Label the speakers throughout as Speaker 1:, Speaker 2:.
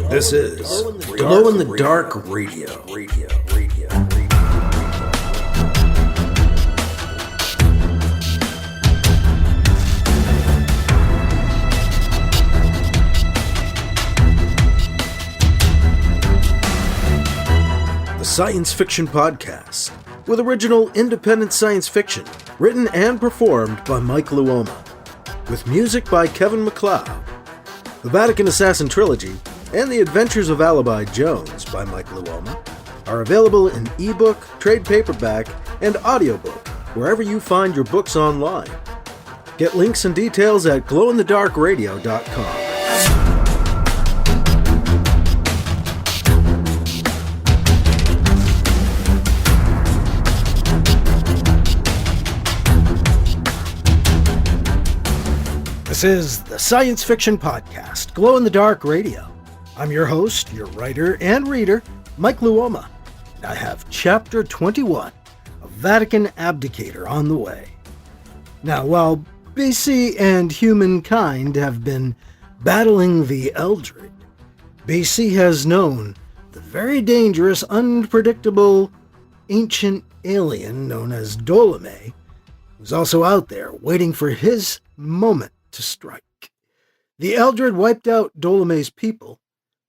Speaker 1: This is Glow in the Dark Radio. The science fiction podcast, with original independent science fiction, written and performed by Mike Luoma, with music by Kevin MacLeod. The Vatican Assassin Trilogy and The Adventures of Alibi Jones by Mike Luoma are available in ebook, trade paperback, and audiobook wherever you find your books online. Get links and details at glowinthedarkradio.com. This is the Science Fiction Podcast, Glow in the Dark Radio. I'm your host, your writer and reader, Mike Luoma. I have Chapter 21 of Vatican Abdicator on the way. Now, while BC and humankind have been battling the Eldred, BC has known the very dangerous, unpredictable, ancient alien known as Dolomay, who's also out there waiting for his moment to strike. The Eldred wiped out Dolomay's people,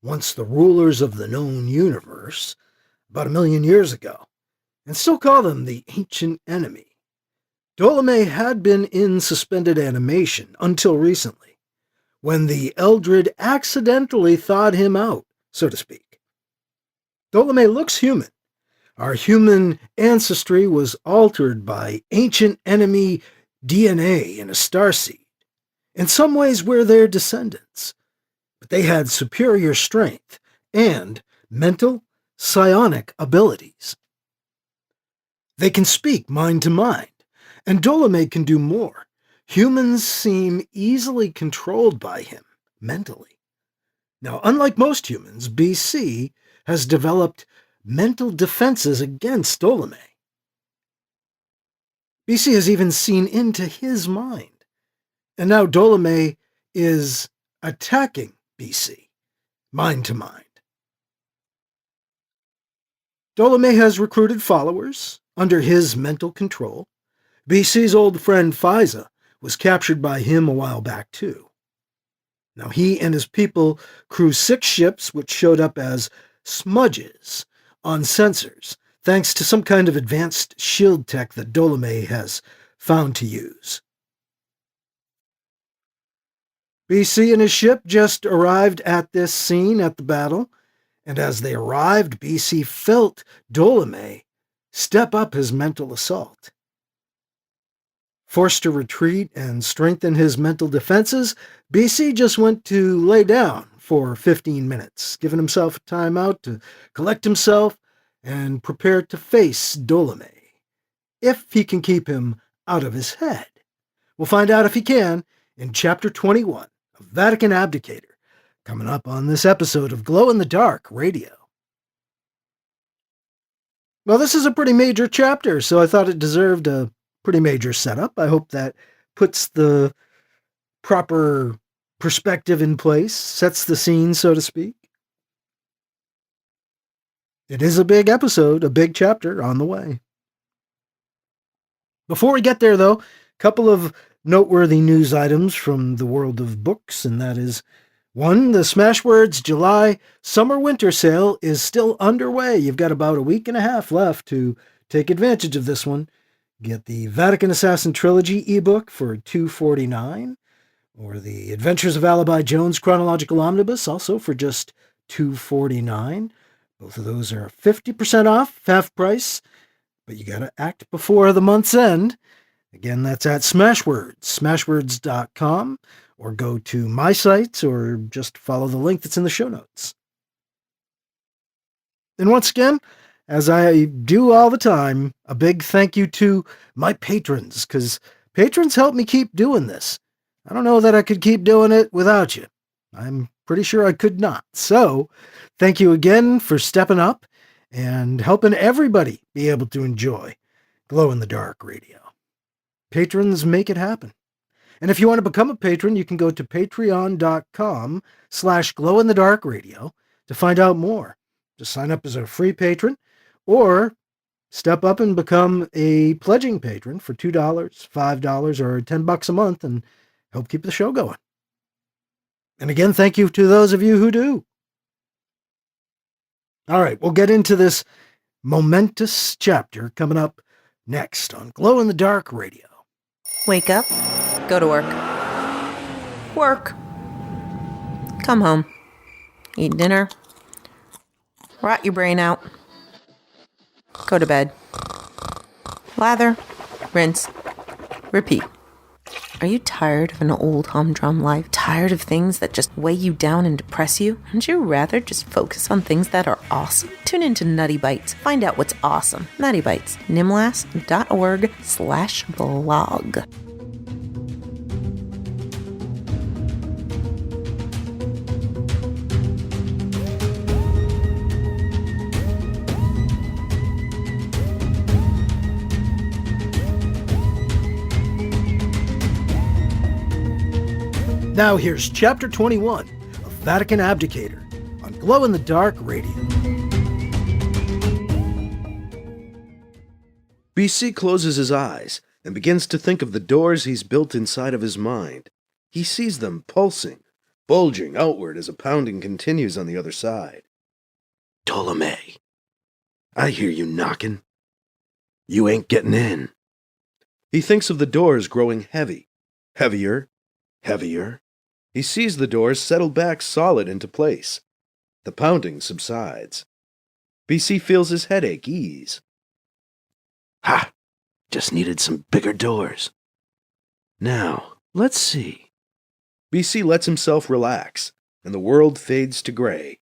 Speaker 1: once the rulers of the known universe, about 1 million years ago, and still call them the ancient enemy. Dolomay had been in suspended animation until recently, when the Eldred accidentally thawed him out, so to speak. Dolomay looks human. Our human ancestry was altered by ancient enemy DNA in a starseed. In some ways, we're their descendants, but they had superior strength and mental, psionic abilities. They can speak mind to mind, and Dolomay can do more. Humans seem easily controlled by him mentally. Now, unlike most humans, BC has developed mental defenses against Dolomay. BC has even seen into his mind. And now Dolomay is attacking BC, mind to mind. Dolomay has recruited followers under his mental control. BC's old friend Fiza was captured by him a while back too. Now he and his people crew 6 ships which showed up as smudges on sensors, thanks to some kind of advanced shield tech that Dolomay has found to use. BC and his ship just arrived at this scene at the battle, and as they arrived, BC felt Dolomay step up his mental assault. Forced to retreat and strengthen his mental defenses, BC just went to lay down for 15 minutes, giving himself a timeout to collect himself and prepare to face Dolomay, if he can keep him out of his head. We'll find out if he can in Chapter 21. Vatican Abdicator, coming up on this episode of Glow in the Dark Radio. Well, this is a pretty major chapter, so I thought it deserved a pretty major setup. I hope that puts the proper perspective in place, sets the scene, so to speak. It is a big episode, a big chapter on the way. Before we get there, though, a couple of noteworthy news items from the world of books, and that is, 1, the Smashwords July Summer-Winter Sale is still underway. You've got about a week and a half left to take advantage of this one. Get the Vatican Assassin Trilogy ebook for $2.49, or the Adventures of Alibi Jones Chronological Omnibus, also for just $2.49. Both of those are 50% off, half price, but you gotta act before the month's end. Again, that's at Smashwords, smashwords.com, or go to my sites, or just follow the link that's in the show notes. And once again, as I do all the time, a big thank you to my patrons, because patrons help me keep doing this. I don't know that I could keep doing it without you. I'm pretty sure I could not. So, thank you again for stepping up and helping everybody be able to enjoy Glow in the Dark Radio. Patrons make it happen. And if you want to become a patron, you can go to patreon.com/glowinthedarkradio. To find out more, just sign up as a free patron or step up and become a pledging patron for $2, $5, or $10 a month and help keep the show going. And again, thank you to those of you who do. All right, we'll get into this momentous chapter coming up next on Glow in the Dark Radio.
Speaker 2: Wake up, go to work. Work. Come home. Eat dinner. Rot your brain out. Go to bed. Lather. Rinse. Repeat. Are you tired of an old humdrum life? Tired of things that just weigh you down and depress you? Wouldn't you rather just focus on things that are awesome? Tune into Nutty Bites. Find out what's awesome. Nutty Bites. nimlas.org/blog.
Speaker 1: Now here's Chapter 21 of Vatican Abdicator on Glow in the Dark Radio.
Speaker 3: BC closes his eyes and begins to think of the doors he's built inside of his mind. He sees them pulsing, bulging outward as a pounding continues on the other side. Dolomay, I hear you knocking. You ain't getting in. He thinks of the doors growing heavy, heavier, heavier. He sees the doors settle back solid into place. The pounding subsides. BC feels his headache ease. Ha! Just needed some bigger doors. Now, let's see. BC lets himself relax, and the world fades to gray.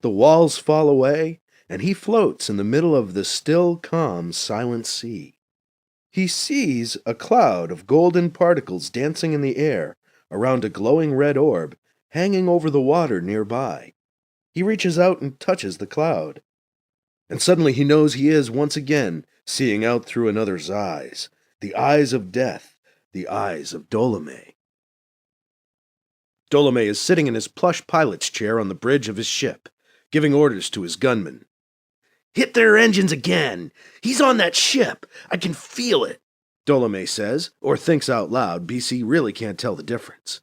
Speaker 3: The walls fall away, and he floats in the middle of the still, calm, silent sea. He sees a cloud of golden particles dancing in the air around a glowing red orb hanging over the water nearby. He reaches out and touches the cloud. And suddenly he knows he is once again seeing out through another's eyes, the eyes of death, the eyes of Dolomay. Dolomay is sitting in his plush pilot's chair on the bridge of his ship, giving orders to his gunmen. "Hit their engines again! He's on that ship! I can feel it!" Dolomay says, or thinks out loud. BC really can't tell the difference.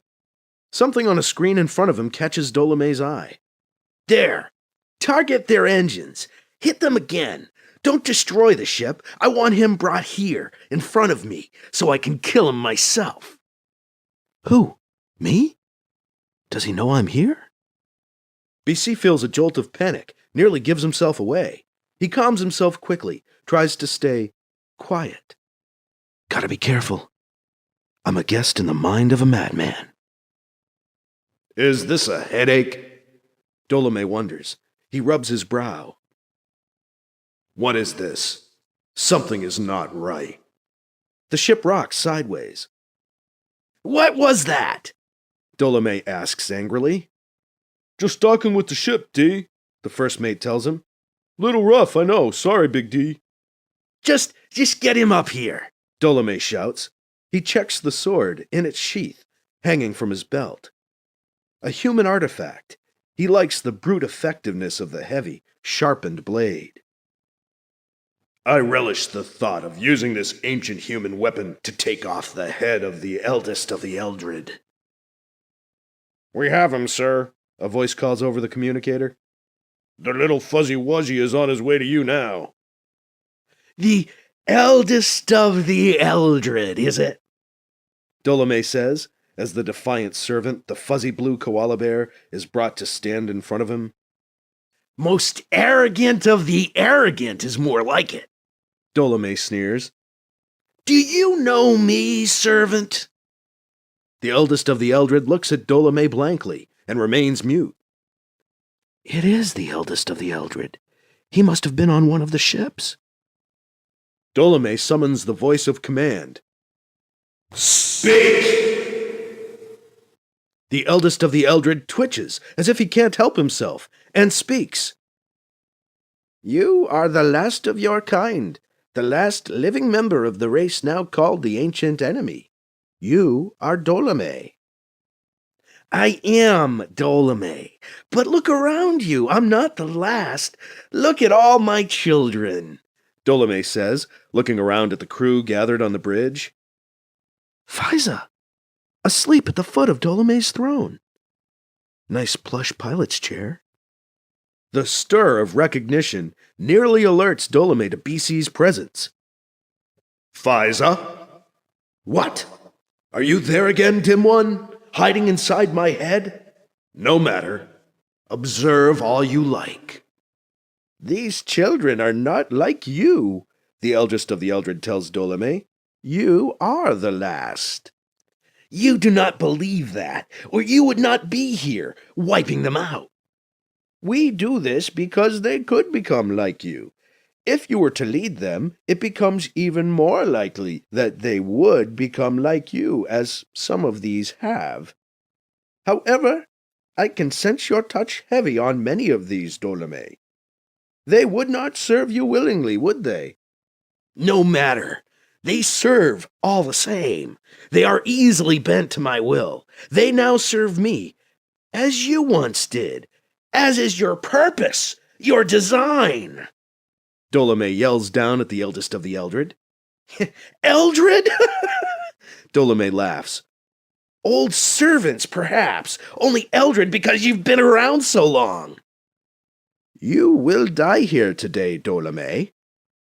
Speaker 3: Something on a screen in front of him catches Dolomay's eye. "There! Target their engines! Hit them again! Don't destroy the ship! I want him brought here, in front of me, so I can kill him myself!" "Who? Me? Does he know I'm here?" BC feels a jolt of panic, nearly gives himself away. He calms himself quickly, tries to stay quiet. "Gotta be careful. I'm a guest in the mind of a madman." "Is this a headache?" Dolomay wonders. He rubs his brow. "What is this? Something is not right." The ship rocks sideways. "What was that?" Dolomay asks angrily. "Just docking with the ship, D," the first mate tells him. "Little rough, I know. Sorry, Big D." Just get him up here," Dolomay shouts. He checks the sword in its sheath, hanging from his belt. A human artifact. He likes the brute effectiveness of the heavy, sharpened blade. "I relish the thought of using this ancient human weapon to take off the head of the eldest of the Eldred." "We have him, sir," a voice calls over the communicator. "The little fuzzy wuzzy is on his way to you now." "The eldest of the Eldred, is it?" Dolomay says, as the defiant servant, the fuzzy blue koala bear, is brought to stand in front of him. "Most arrogant of the arrogant is more like it," Dolomay sneers. "Do you know me, servant?" The eldest of the Eldred looks at Dolomay blankly and remains mute. "It is the eldest of the Eldred. He must have been on one of the ships." Dolomay summons the voice of command. "Speak!" The eldest of the Eldred twitches as if he can't help himself and speaks. "You are the last of your kind, the last living member of the race now called the Ancient Enemy. You are Dolomay." I am Dolomay. But look around you. I'm not the last. Look at all my children, Dolomay says, looking around at the crew gathered on the bridge. Faiza, asleep at the foot of Dolomay's throne. Nice plush pilot's chair. The stir of recognition nearly alerts Dolomay to BC's presence. Faiza? What? Are you there again, dim one? Hiding inside my head? No matter. Observe all you like. These children are not like you, the eldest of the Eldred tells Dolomay. You are the last. You do not believe that, or you would not be here, wiping them out. We do this because they could become like you. If you were to lead them, it becomes even more likely that they would become like you, as some of these have. However, I can sense your touch heavy on many of these, Dolomay. They would not serve you willingly, would they? No matter. They serve all the same. They are easily bent to my will. They now serve me, as you once did, as is your purpose, your design. Dolomay yells down at the eldest of the Eldred. Eldred? Dolomay laughs. Old servants, perhaps. Only Eldred because you've been around so long. You will die here today, Dolomay,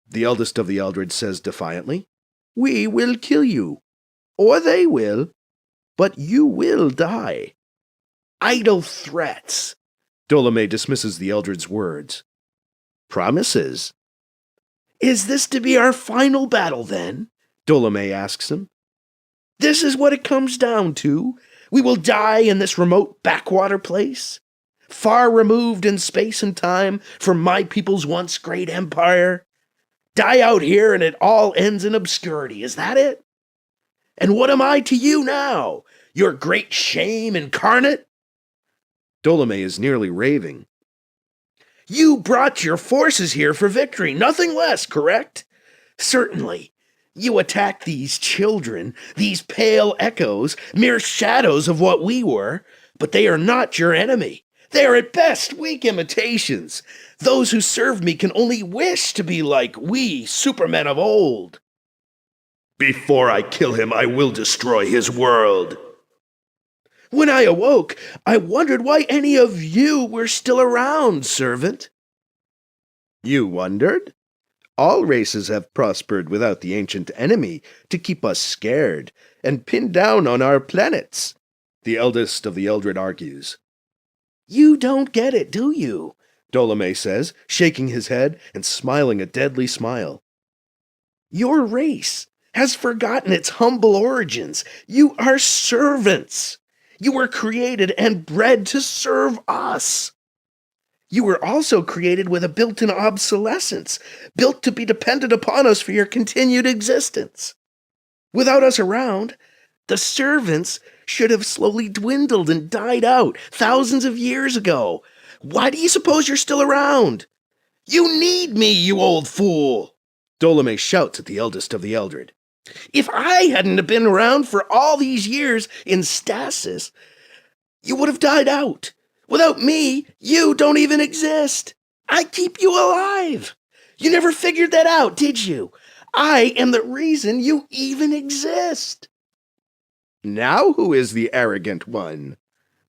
Speaker 3: the eldest of the Eldred says defiantly. We will kill you. Or they will. But you will die. Idle threats. Dolomay dismisses the Eldred's words. Promises. Is this to be our final battle, then? Dolomay asks him. This is what it comes down to. We will die in this remote backwater place, far removed in space and time from my people's once great empire. Die out here and it all ends in obscurity. Is that it? And what am I to you now? Your great shame incarnate? Dolomay is nearly raving. You brought your forces here for victory, nothing less, correct? Certainly. You attacked these children, these pale echoes, mere shadows of what we were, but they are not your enemy. They are at best weak imitations. Those who serve me can only wish to be like we, supermen of old. Before I kill him, I will destroy his world. When I awoke, I wondered why any of you were still around, servant. You wondered? All races have prospered without the ancient enemy to keep us scared and pinned down on our planets, the eldest of the Eldred argues. You don't get it, do you? Dolomay says, shaking his head and smiling a deadly smile. Your race has forgotten its humble origins. You are servants. You were created and bred to serve us. You were also created with a built-in obsolescence, built to be dependent upon us for your continued existence. Without us around, the servants should have slowly dwindled and died out thousands of years ago. Why do you suppose you're still around? You need me, you old fool! Dolomay shouts at the eldest of the Eldred. If I hadn't been around for all these years in stasis, you would have died out. Without me, you don't even exist. I keep you alive. You never figured that out, did you? I am the reason you even exist. Now who is the arrogant one?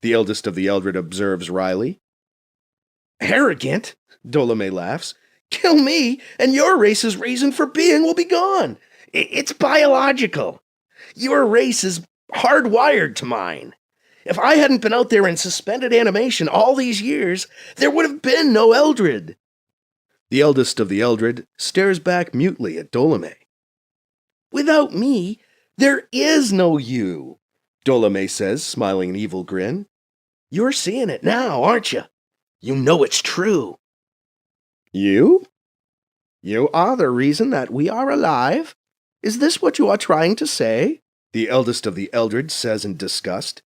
Speaker 3: The eldest of the Eldred observes wryly. Arrogant? Dolomay laughs. Kill me, and your race's reason for being will be gone. It's biological. Your race is hardwired to mine. If I hadn't been out there in suspended animation all these years, there would have been no Eldred. The eldest of the Eldred stares back mutely at Dolomay. Without me, there is no you, Dolomay says, smiling an evil grin. You're seeing it now, aren't you? You know it's true. You? You are the reason that we are alive? Is this what you are trying to say? The eldest of the Eldred says in disgust.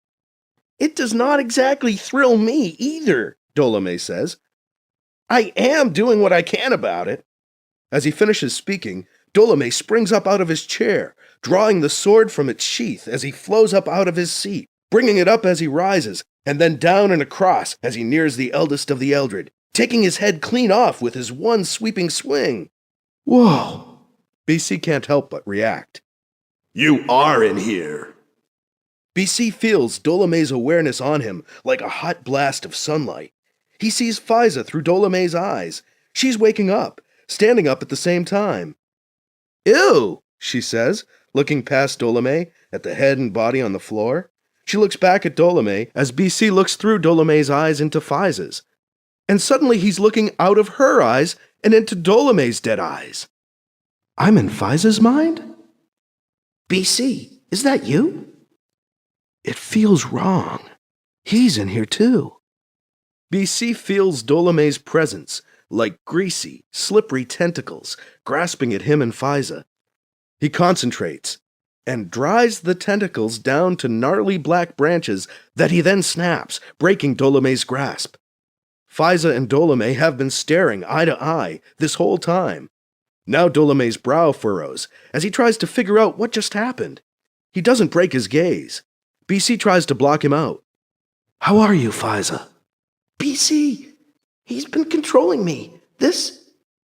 Speaker 3: It does not exactly thrill me either, Dolomay says. I am doing what I can about it. As he finishes speaking, Dolomay springs up out of his chair, drawing the sword from its sheath as he flows up out of his seat. bringing it up as he rises, and then down and across as he nears the eldest of the Eldred, taking his head clean off with his one sweeping swing. Whoa! BC can't help but react. You are in here! BC feels Dolomay's awareness on him like a hot blast of sunlight. He sees Faiza through Dolomay's eyes. She's waking up, standing up at the same time. Ew, she says, looking past Dolomay at the head and body on the floor. She looks back at Dolomay as BC looks through Dolomay's eyes into Faiza's. And suddenly he's looking out of her eyes and into Dolomay's dead eyes. I'm in Faiza's mind? BC, is that you? It feels wrong. He's in here too. BC feels Dolomay's presence, like greasy, slippery tentacles grasping at him and Faiza. He concentrates and dries the tentacles down to gnarly black branches that he then snaps, breaking Dolomay's grasp. Faiza and Dolomay have been staring eye to eye this whole time. Now Dolomay's brow furrows as he tries to figure out what just happened. He doesn't break his gaze. BC tries to block him out. How are you, Faiza? BC, he's been controlling me. This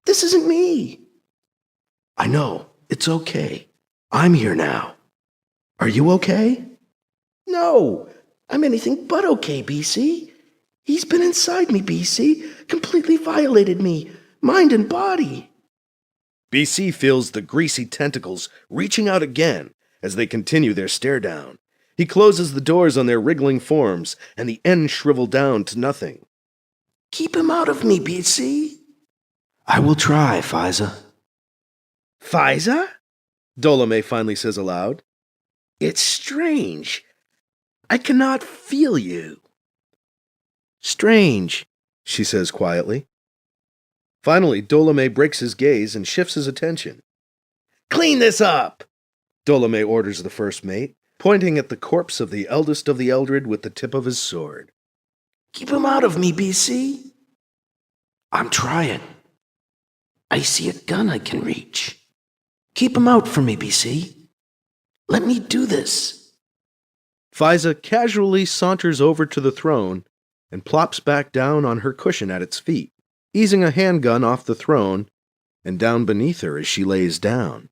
Speaker 3: isn't me. I know, it's okay. I'm here now. Are you okay? No, I'm anything but okay, BC. He's been inside me, BC, completely violated me, mind and body. BC feels the greasy tentacles reaching out again as they continue their stare down. He closes the doors on their wriggling forms, and the ends shrivel down to nothing. Keep him out of me, BC. I will try, Faiza. Faiza? Dolomay finally says aloud. It's strange. I cannot feel you. Strange, she says quietly. Finally, Dolomay breaks his gaze and shifts his attention. Clean this up, Dolomay orders the first mate, pointing at the corpse of the eldest of the Eldred with the tip of his sword. Keep him out of me, BC. I'm trying. I see a gun I can reach. Keep him out for me, BC. Let me do this. Faiza casually saunters over to the throne and plops back down on her cushion at its feet, easing a handgun off the throne and down beneath her as she lays down.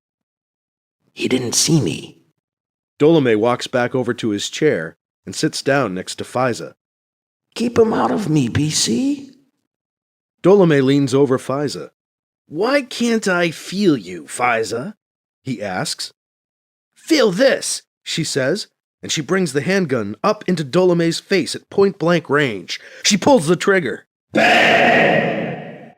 Speaker 3: He didn't see me. Dolomay walks back over to his chair and sits down next to Faiza. Keep him out of me, BC. Dolomay leans over Faiza. Why can't I feel you, Faiza? He asks. Feel this, she says, and she brings the handgun up into Dolomay's face at point-blank range. She pulls the trigger. Bang!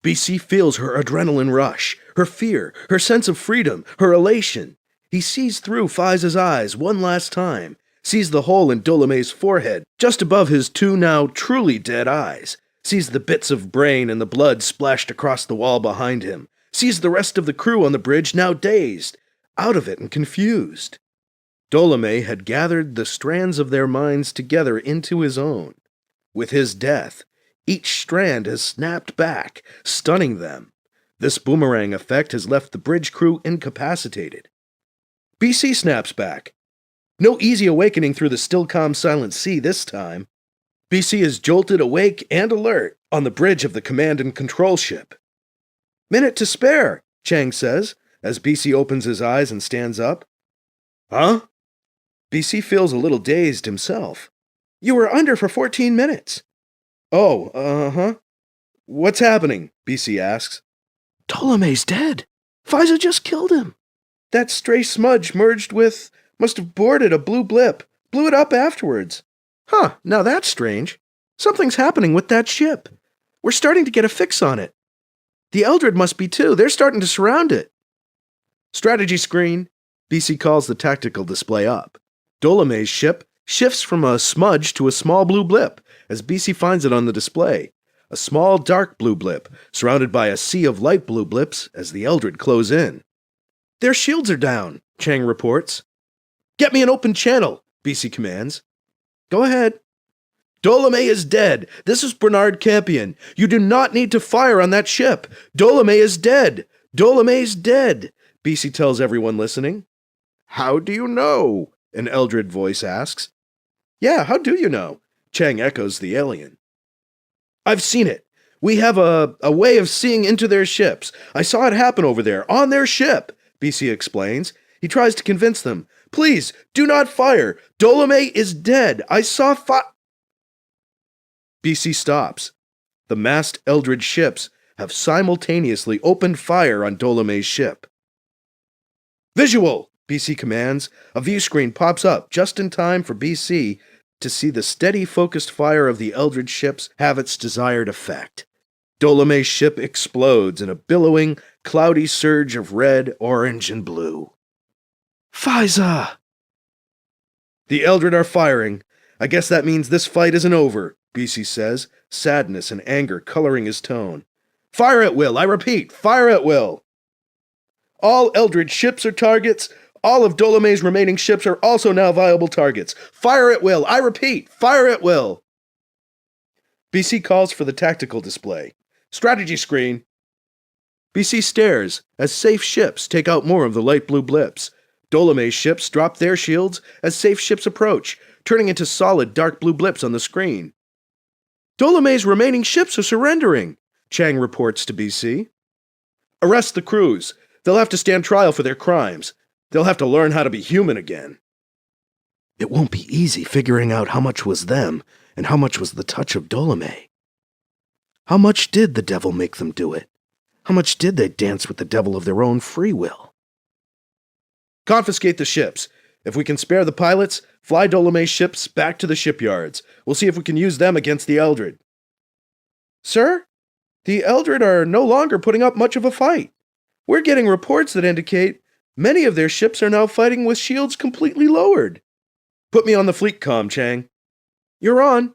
Speaker 3: BC feels her adrenaline rush, her fear, her sense of freedom, her elation. He sees through Faiza's eyes one last time, sees the hole in Dolomay's forehead just above his two now truly dead eyes, sees the bits of brain and the blood splashed across the wall behind him, sees the rest of the crew on the bridge now dazed, out of it and confused. Dolomay had gathered the strands of their minds together into his own. With his death, each strand has snapped back, stunning them. This boomerang effect has left the bridge crew incapacitated. BC snaps back. No easy awakening through the still calm silent sea this time. BC is jolted awake and alert on the bridge of the command and control ship. Minute to spare, Chang says, as BC opens his eyes and stands up. Huh? BC feels a little dazed himself. You were under for 14 minutes. Oh, uh-huh. What's happening? BC asks. Dolomay's dead. Faiza just killed him. That stray smudge merged with, must have boarded a blue blip, blew it up afterwards. Huh, now that's strange. Something's happening with that ship. We're starting to get a fix on it. The Eldred must be too. They're starting to surround it. Strategy screen. BC calls the tactical display up. Dolomay's ship shifts from a smudge to a small blue blip as BC finds it on the display. A small dark blue blip, surrounded by a sea of light blue blips as the Eldred close in. Their shields are down, Chang reports. Get me an open channel, BC commands. Go ahead. Dolomay is dead. This is Bernard Campion. You do not need to fire on that ship. Dolomay is dead. Dolomay's dead, BC tells everyone listening. How do you know? An Eldred voice asks. Yeah, how do you know? Chang echoes the alien. I've seen it. We have a way of seeing into their ships. I saw it happen over there, on their ship, BC explains. He tries to convince them. Please, do not fire. Dolomay is dead. I saw BC stops. The massed Eldred ships have simultaneously opened fire on Dolomay's ship. Visual, BC commands. A view screen pops up just in time for BC to see the steady focused fire of the Eldred ships have its desired effect. Dolomay's ship explodes in a billowing, cloudy surge of red, orange, and blue. Faiza! The Eldred are firing. I guess that means this fight isn't over, BC says, sadness and anger coloring his tone. Fire at will, I repeat, fire at will. All Eldred ships are targets. All of Dolomay's remaining ships are also now viable targets. Fire at will, I repeat, fire at will. BC calls for the tactical display. Strategy screen. BC stares as safe ships take out more of the light blue blips. Dolomay's ships drop their shields as safe ships approach, turning into solid dark blue blips on the screen. Dolomay's remaining ships are surrendering, Chang reports to BC. Arrest the crews. They'll have to stand trial for their crimes. They'll have to learn how to be human again. It won't be easy figuring out how much was them and how much was the touch of Dolomay. How much did the devil make them do it? How much did they dance with the devil of their own free will? Confiscate the ships. If we can spare the pilots, fly Dolomay's ships back to the shipyards. We'll see if we can use them against the Eldred. Sir, the Eldred are no longer putting up much of a fight. We're getting reports that indicate many of their ships are now fighting with shields completely lowered. Put me on the fleet comm, Chang. You're on.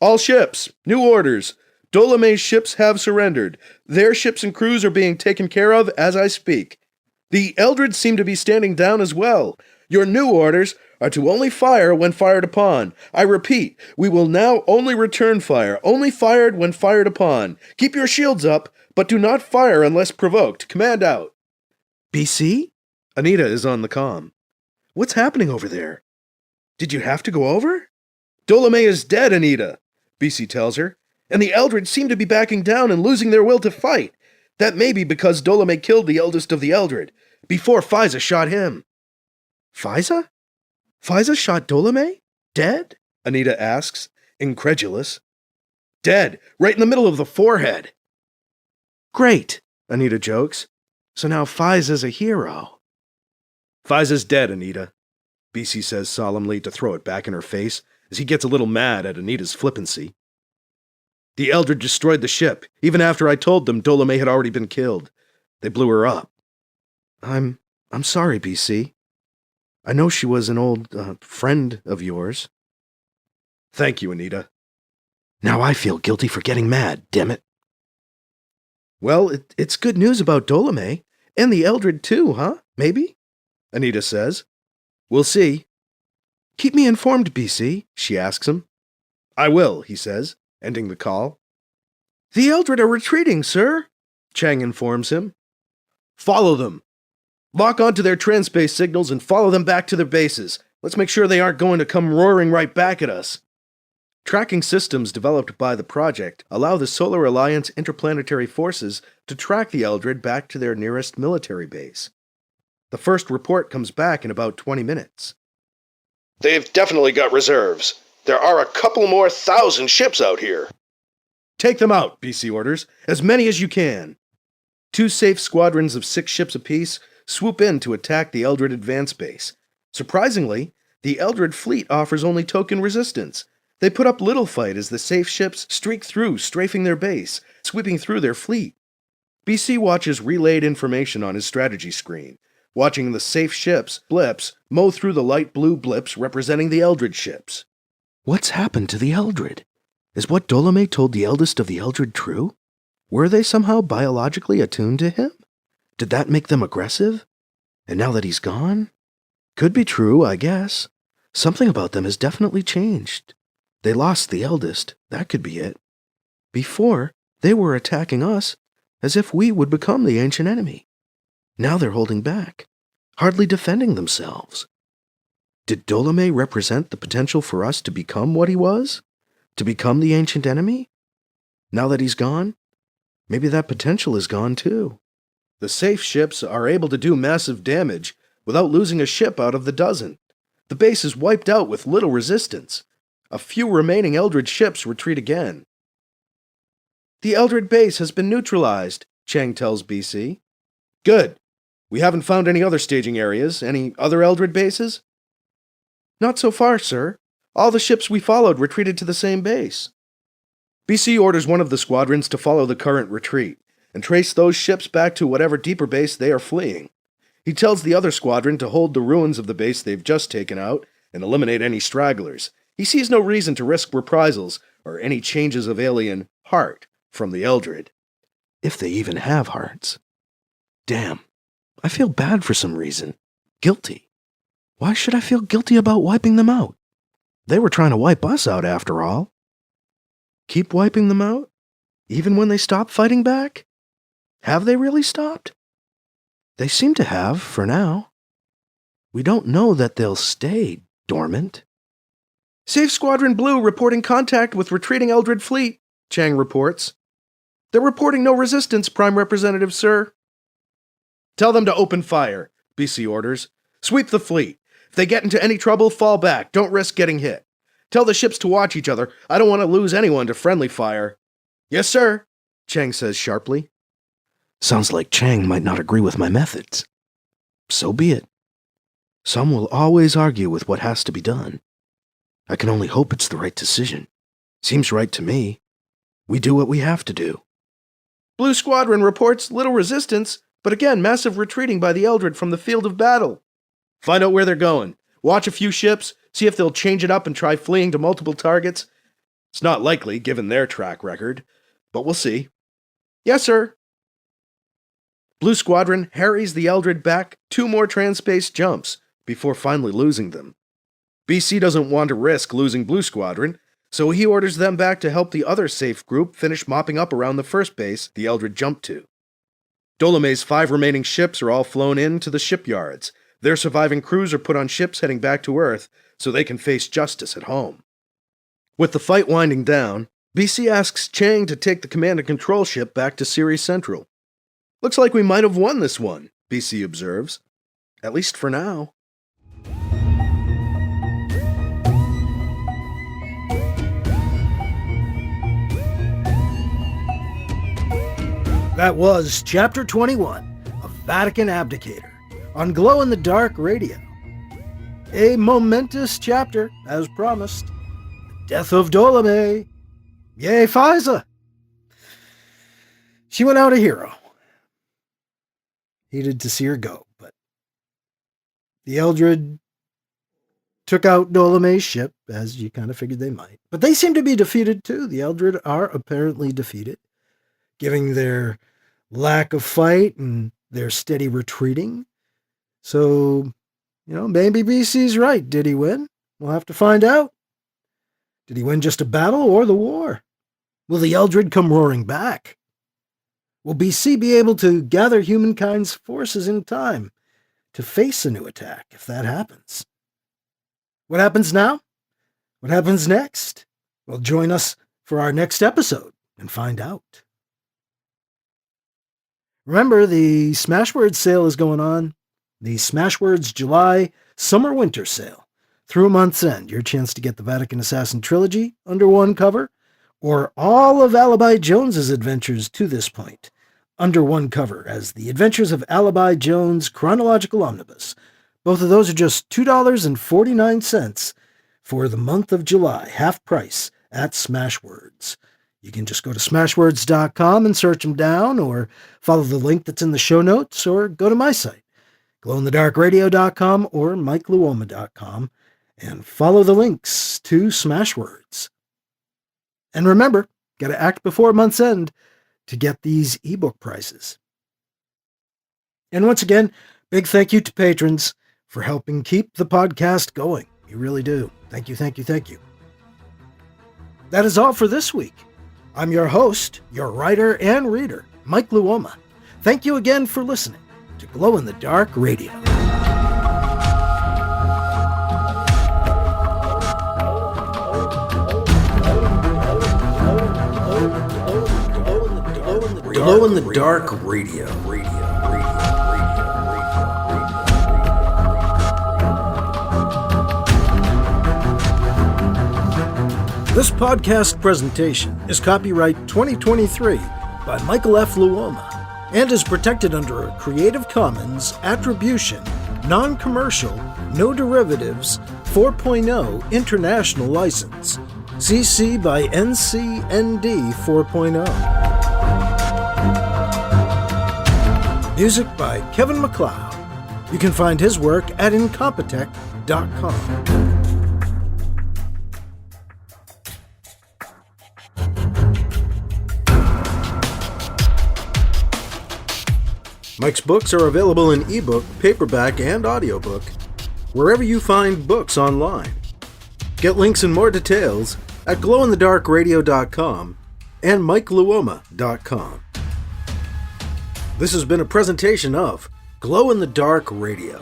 Speaker 3: All ships, new orders. Dolomay's ships have surrendered. Their ships and crews are being taken care of as I speak. The Eldred seem to be standing down as well. Your new orders are to only fire when fired upon. I repeat, we will now only return fire, only fired when fired upon. Keep your shields up, but do not fire unless provoked. Command out. BC? Anita is on the comm. What's happening over there? Did you have to go over? Dolomay is dead, Anita, BC tells her, and the Eldred seem to be backing down and losing their will to fight. That may be because Dolomay killed the eldest of the Eldred, before Faiza shot him. Faiza? Faiza shot Dolomay? Dead? Anita asks, incredulous. Dead, right in the middle of the forehead. Great, Anita jokes. So now Faiza's a hero. Faiza's dead, Anita, BC says solemnly to throw it back in her face as he gets a little mad at Anita's flippancy. The Eldred destroyed the ship, even after I told them Dolomay had already been killed. They blew her up. I'm sorry, BC. I know she was an old friend of yours. Thank you, Anita. Now I feel guilty for getting mad, damn it. Well, it's good news about Dolomay, and the Eldred too, huh? Maybe? Anita says. We'll see. Keep me informed, BC, she asks him. I will, he says, ending the call. The Eldred are retreating, sir, Chang informs him. Follow them. Lock onto their transspace signals and follow them back to their bases. Let's make sure they aren't going to come roaring right back at us. Tracking systems developed by the project allow the Solar Alliance interplanetary forces to track the Eldred back to their nearest military base. The first report comes back in about 20 minutes. They've definitely got reserves. There are a couple more 1,000 ships out here. Take them out, BC orders. As many as you can. 2 safe squadrons of 6 ships apiece swoop in to attack the Eldred advance base. Surprisingly, the Eldred fleet offers only token resistance. They put up little fight as the safe ships streak through, strafing their base, sweeping through their fleet. BC watches relayed information on his strategy screen, watching the safe ships, blips, mow through the light blue blips representing the Eldred ships. What's happened to the Eldred? Is what Dolomay told the eldest of the Eldred true? Were they somehow biologically attuned to him? Did that make them aggressive? And now that he's gone? Could be true, I guess. Something about them has definitely changed. They lost the eldest, that could be it. Before, they were attacking us as if we would become the ancient enemy. Now they're holding back, hardly defending themselves. Did Dolomay represent the potential for us to become what he was? To become the ancient enemy? Now that he's gone, maybe that potential is gone too. The safe ships are able to do massive damage without losing a ship out of the dozen. The base is wiped out with little resistance. A few remaining Eldred ships retreat again. The Eldred base has been neutralized, Chang tells BC. Good. We haven't found any other staging areas, any other Eldred bases? Not so far, sir. All the ships we followed retreated to the same base. BC orders one of the squadrons to follow the current retreat and trace those ships back to whatever deeper base they are fleeing. He tells the other squadron to hold the ruins of the base they've just taken out and eliminate any stragglers. He sees no reason to risk reprisals or any changes of alien heart from the Eldred. If they even have hearts. Damn, I feel bad for some reason. Guilty. Why should I feel guilty about wiping them out? They were trying to wipe us out after all. Keep wiping them out? Even when they stop fighting back? Have they really stopped? They seem to have, for now. We don't know that they'll stay dormant. Safe Squadron Blue reporting contact with retreating Eldred fleet, Chang reports. They're reporting no resistance, Prime Representative, sir. Tell them to open fire, BC orders. Sweep the fleet. If they get into any trouble, fall back. Don't risk getting hit. Tell the ships to watch each other. I don't want to lose anyone to friendly fire. Yes, sir, Chang says sharply. Sounds like Chang might not agree with my methods. So be it. Some will always argue with what has to be done. I can only hope it's the right decision. Seems right to me. We do what we have to do. Blue Squadron reports little resistance, but again massive retreating by the Eldred from the field of battle. Find out where they're going. Watch a few ships, see if they'll change it up and try fleeing to multiple targets. It's not likely, given their track record, but we'll see. Yes, sir. Blue Squadron harries the Eldred back 2 more trans-space jumps before finally losing them. BC doesn't want to risk losing Blue Squadron, so he orders them back to help the other safe group finish mopping up around the first base the Eldred jumped to. Dolomay's 5 remaining ships are all flown in to the shipyards. Their surviving crews are put on ships heading back to Earth so they can face justice at home. With the fight winding down, BC asks Chang to take the command and control ship back to Ceres Central. Looks like we might have won this one, BC observes. At least for now.
Speaker 1: That was Chapter 21 of Vatican Abdicator on Glow in the Dark Radio. A momentous chapter, as promised. The death of Dolomay. Yay, Fiza! She went out a hero. Hated to see her go, but the Eldred took out Dolomay's ship, as you kind of figured they might. But they seem to be defeated too. The Eldred are apparently defeated, giving their lack of fight and their steady retreating. So, maybe BC's right. Did he win? We'll have to find out. Did he win just a battle or the war? Will the Eldred come roaring back? Will BC be able to gather humankind's forces in time to face a new attack if that happens? What happens now? What happens next? Well, join us for our next episode and find out. Remember, the Smashwords sale is going on. The Smashwords July Summer-Winter sale. Through month's end, your chance to get the Vatican Assassin trilogy under one cover, or all of Alibi Jones's adventures to this point under one cover as The Adventures of Alibi Jones Chronological Omnibus. Both of those are just $2.49 for the month of July, half price at Smashwords. You can just go to smashwords.com and search them down, or follow the link that's in the show notes, or go to my site, glowinthedarkradio.com or mikeluoma.com, and follow the links to Smashwords. And remember, got to act before month's end to get these ebook prices. And once again, big thank you to patrons for helping keep the podcast going. You really do. Thank you, thank you, thank you. That is all for this week. I'm your host, your writer and reader, Mike Luoma. Thank you again for listening to Glow in the Dark Radio. Glow-in-the-Dark Radio. This podcast presentation is copyright 2023 by Michael F. Luoma and is protected under a Creative Commons Attribution, Non-Commercial, No Derivatives 4.0 International License. CC by NCND 4.0. Music by Kevin MacLeod. You can find his work at incompetech.com. Mike's books are available in ebook, paperback, and audiobook, wherever you find books online. Get links and more details at glowinthedarkradio.com and mikeluoma.com. This has been a presentation of Glow in the Dark Radio.